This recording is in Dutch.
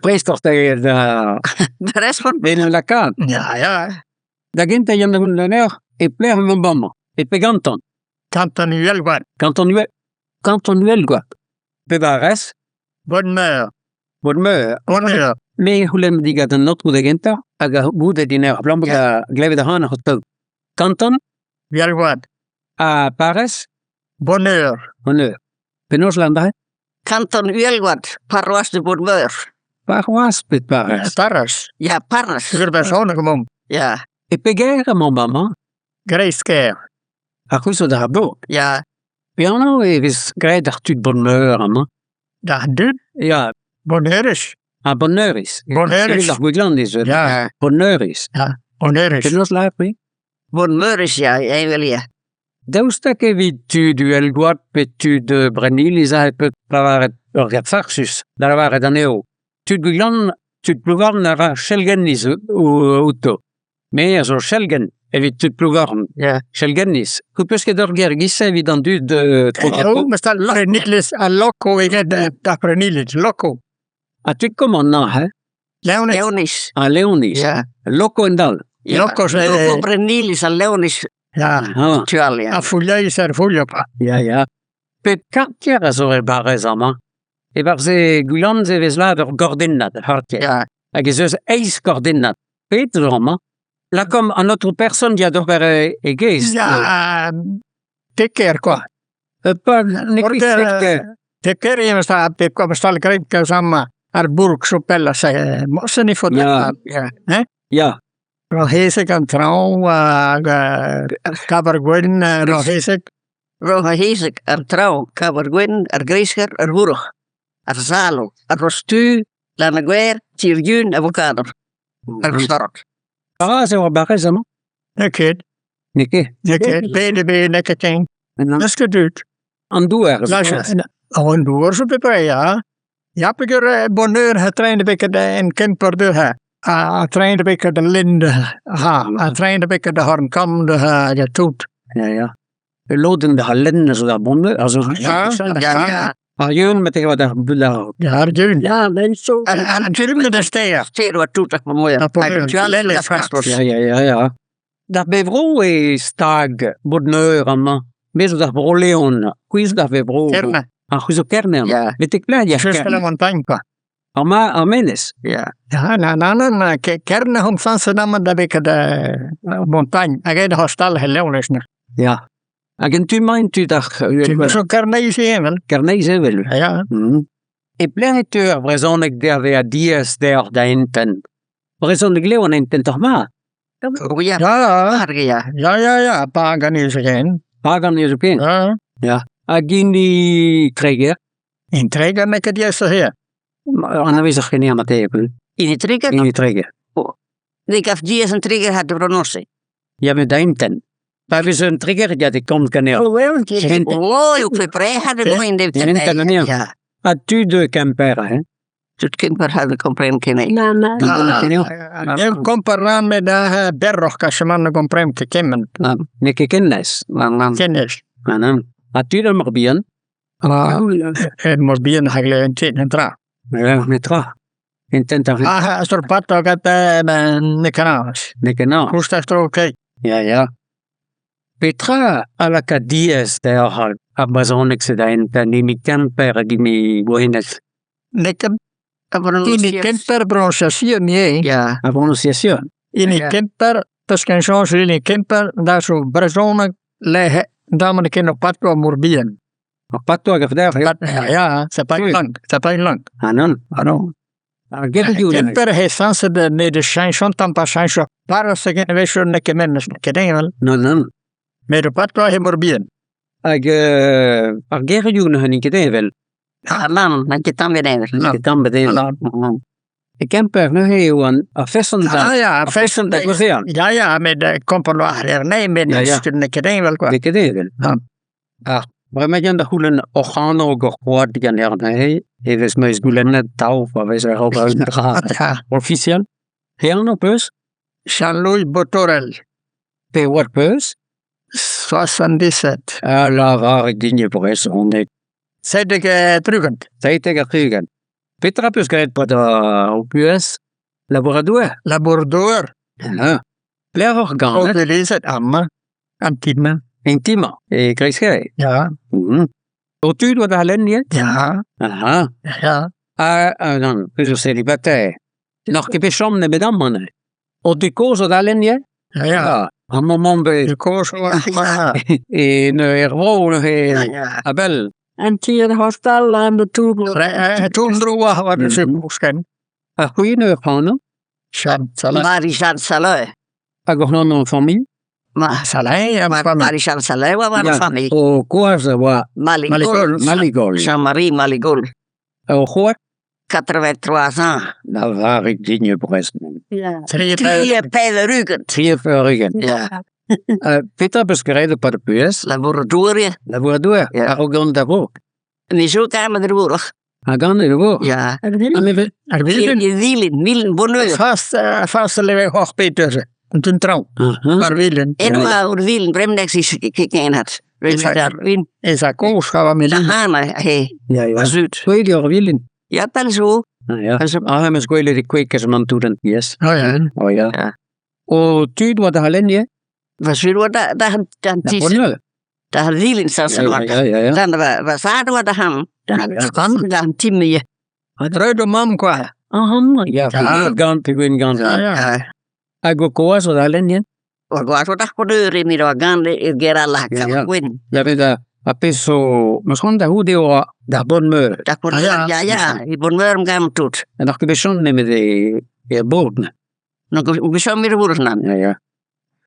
Presto stai da De rest van... bene la can. Ja. Da gente jan de Voneur e plaire mon bamma. E pe ganton. Cantonuel wat. Cantonuel guat. Pe bares. Botmeur. Botmeur. Voneur. Me hulem diga de not de genta. Aga bude diner. Blambe gleve de hana hotel. Canton. Wel wat. A Paris. Bonheur. Voneur. Pe Noorslanda. Cantonuel wat. Paroisse de Botmeur. Paroisse pe Paris. Paris. Ja, Paris. Ik ben zo'n gewoon. Ja. E pe guerre mon bamma. Grayscare. A kuso da bo. Ja. Piano e vis greit ar tud Botmeur amma. Dag du. Ja. Bonheuris. A Bonheuris. Bonheuris. Ar Gwiglandis. Ja. Bonheuris. Ja. Bonheuris. Pe Noorslanda. Bonheuris, ja. Jij wil je. Daoustak evit tud uel guat pe tud Brenilis a pe plavaret ur farsus da lavaret aneo. Tud Gwigland, tud pluvarn a chelgennis outo. Me a zo chelgen evit tud pluvarn. Ja. Chelgennis. Kou peus ket ur gergis evit an dud Oh, maar staat Brenilis a loco. Ik heb dat Brenilis. Loco. A tud komant na, he? Leonis. A Leonis. Ja. Loco en dal. Loco Loco Brenilis a Leonis. Ja. Actual, ja. A fulleis er fullo pa. Ja. Pe kartier a zo e barez ama. E barze Gwigland e vez la ur gordennat, hartier. Ja. Hag ez eus eiz gordennat. Pet ama. La kom an autre person dia d'or e geiz. Ja. Tekker quoi. Pa nekvist Tekker je sta pe kom stal krijg ka samma. Ar burg so pella sai. Mossen ni fot. Ja. Hè? Ja. Rohesek an trouw, Kabergwyn, Rohesek. Rohesek, ar trouw, Kabergwyn, ar Greisker, ar Wurg, ar Zalo, ar Rostu, Lanaguer, Tierjun, avocado. Ar Stork. Ah, ze war barez ama. Nekid. Neke. BDB, nekketing. Neske duurt. An douar. An douar zo pepe, ja. Ja, peker Bonheur getrainde beker en Kemper de ha. A trainde beker de linde ha. A trainde beker de hornkam de ha. Ja, toud. Ja. We loden de hallen zo da bonde. Ja. A jeun met wat daar bula. Ja, Arjun. Ja, dat is zo. En natuurlijk de steer. Zeer wat toet, maar mooi. Ja. Daar bevro e stag Botmeur ama. Mezo daar bro Leon. Quiz daar bevro. Kerne. A kuzo kerne. Ja. Met ik plaat ja. Just de montagne pa. Ama amenes. Ja. Ja, na kerne om sanse namen dat ik de montagne. Ik heb de hostel geleeuwd nog. Ja. Agen tu mein tu daar. Zo kerne is je wel. Kerne is wel. Ja. E planeteur vresonek der vea dies der da enten. Vresonek leon enten toch ma. Ja. Pagan is geen. Pagan is op een. Ja. Agini Träger. In Träger nek het juist hier. Aanwezig geen amateur. In die trigger? In die Träger. Ik heb die een trigger had de pronosse. Ja, met enten. Maar we zijn trigger, ja, die komt kan Oh, ik heb prei hadden we in de ja. A tu de Kemper, hè? Het Kemper hadden compreen kennen. Ik comparar met de berg als je man compreen te kennen. Nekke kennis. Kennis. A tu de Morbien? Het moet bien hagelen in tra. Ja, met tra. In tenta. Als er pad ook het nekanaas. Nekanaas. Hoe staat er oké? Ja. Petra ala ka dies der Amazonik se da enten nimi Kemper gimi wohinet. Nekken. In die Kemper pronunciatie niet. Ja. A pronunciation. In die Kemper, dus geen chance in die Kemper, daar zo persoonlijk leggen, daar moet ik in op pad komen morbien. Op pad toe gevraagd. Ja, c'est pas lang. Non. Kemper heeft sans de chanson, dan pas chanson. Para se geen wees nekke mennes, nekke dingen wel. Non. Met op pad toe morbien. Ag gerjun han ikke det vel. Man, man kan weer even. Ikke tam bedel. Ik Kemper nu he jo a festen da. Ja, festen da. Ja, met de compagnie. Nee, met nekke dingen wel. Ikke det vel. Maar met jan de hulen organo gehoord jan he. Eves meis gulen tau, waar we zeggen ook uit officieel. Heel no peus. Jean-Louis Bothorel. Pe wat peus? 77. La var ik dinje pres onnek. Zijt ik terugend. Zijt ik terugend. Petra peus graet pat o puez laboradour. Laboradour. Plair or gant, O belezet amma. Antima. intima, e greiskeret. Ja. O tud oa da lenn, ja? Ja. Aha. Ja. Non, peus o célibataire. Noch ke pechom ne bedamman. O du koz o da lenn, ja? Ja. An moment be... De koos was. E ne ervo, ne... Ja. Abel. En tier hostel aan de toed. Toen droeg wat de superscan. A hui ne erfano. Shan Salaün. Marie-Jeanne Salaün. A gornon an famille. Salaün, ja, maar Marie-Jeanne Salaün was een familie. O koaz oa Maligol. Maligol. Jean-Marie Maligol. O choak. 83 ans. Da var ik dinje brest. Ja. 3 pijlen rugend. 43. Ja. Petra peus graet pat o puez. Laboratorium. Laboradour. Ja. A o gant da vo. En zo kamer er woord. A gant e vo. Ja. Er willen Wielen, bonheur. vast leven hoog Peter. En toen trouw. Maar willen. En maar wielen, Bremdex is gekeken had. Wien. Is dat koos gaan we met De Hana, hey. Ja. Zuid. Tweede jaar willen. Ja, dan zo. Ja. Hem is goeie de kwekers man toeden. Yes. Oh ja. Oh ja. Ja. O tud wat da lenn, ja? Was zuid wat dan tis. Bonheur. Daar wielen staan ze lang. Ja. Dan was zaden wat de ham. Dan timme je. Het ruide mam qua. Ja, gant pe gwen gant. Ja. A go koaz o da lenn, ja? Wat wat dat bonheur in de gande is geralla. Ja. Win. Ja, ved a peso... Misschien da hoe deo da Botmeur. Dat bonheur. Ja. Die bonheur gaan tot. En nog ke bechon nemen de boot. Nog we zo meer woorden aan. Ja.